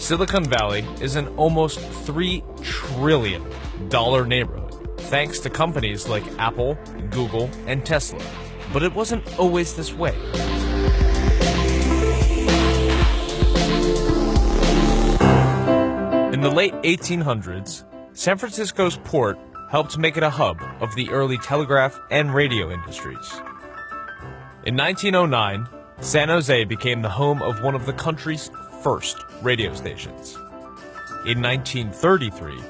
Silicon Valley is an almost $3 trillion neighborhood, thanks to companies like Apple, Google, and Tesla. But it wasn't always this way. In the late 1800s, San Francisco's port helped make it a hub of the early telegraph and radio industries. In 1909, San Jose became the home of one of the country's first radio stations. In 1933,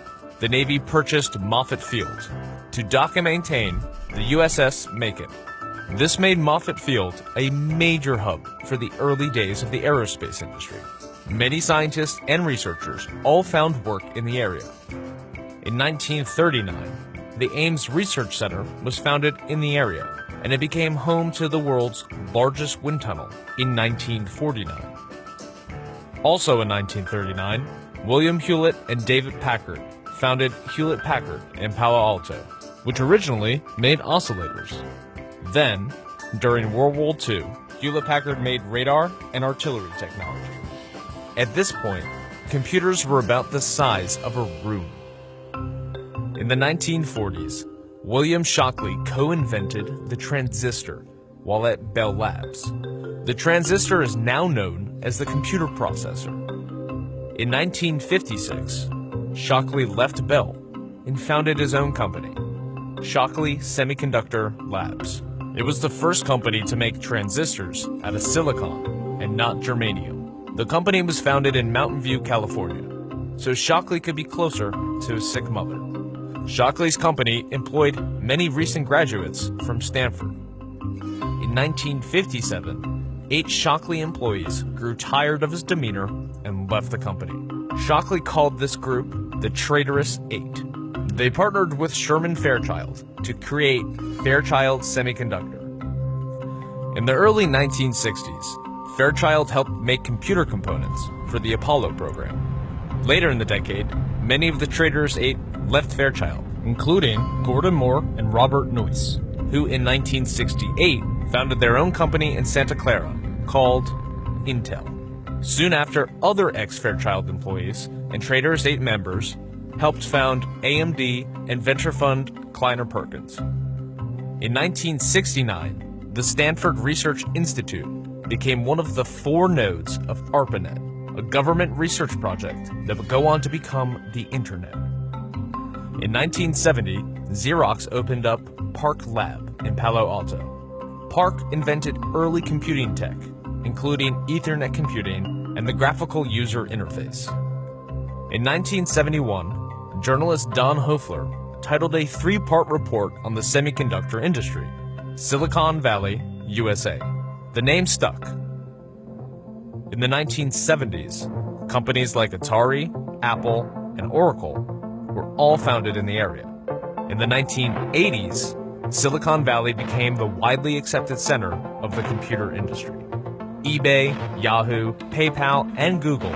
the Navy purchased Moffett Field to dock and maintain the USS Macon. This made Moffett Field a major hub for the early days of the aerospace industry. Many scientists and researchers all found work in the area. In 1939, the Ames Research Center was founded in the area, and it became home to the world's largest wind tunnel in 1949. Also in 1939, William Hewlett and David Packard founded Hewlett-Packard in Palo Alto, which originally made oscillators. Then, during World War II, Hewlett-Packard made radar and artillery technology. At this point, computers were about the size of a room. In the 1940s, William Shockley co-invented the transistor while at Bell Labs. The transistor is now known as the computer processor. In 1956, Shockley left Bell and founded his own company, Shockley Semiconductor Labs. It was the first company to make transistors out of silicon and not germanium. The company was founded in Mountain View, California, so Shockley could be closer to his sick mother. Shockley's company employed many recent graduates from Stanford. In 1957, 8 Shockley employees grew tired of his demeanor and left the company. Shockley called this group the Traitorous 8. They partnered with Sherman Fairchild to create Fairchild Semiconductor. In the early 1960s, Fairchild helped make computer components for the Apollo program. Later in the decade, many of the Traitorous 8 left Fairchild, including Gordon Moore and Robert Noyce, who in 1968 founded their own company in Santa Clara called Intel. Soon after, other ex-Fairchild employees and Traitorous 8 members helped found AMD and venture fund Kleiner Perkins. In 1969, the Stanford Research Institute became one of the 4 nodes of ARPANET, a government research project that would go on to become the Internet. In 1970, Xerox opened up PARC Lab in Palo Alto. PARC invented early computing tech, including Ethernet computing and the graphical user interface. In 1971, journalist Don Hoefler titled a 3-part report on the semiconductor industry, Silicon Valley, USA. The name stuck. In the 1970s, companies like Atari, Apple, and Oracle were all founded in the area. In the 1980s, Silicon Valley became the widely accepted center of the computer industry. eBay, Yahoo, PayPal, and Google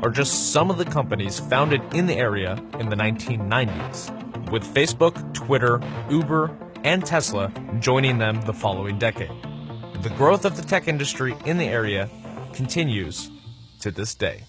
are just some of the companies founded in the area in the 1990s, with Facebook, Twitter, Uber, and Tesla joining them the following decade. The growth of the tech industry in the area continues to this day.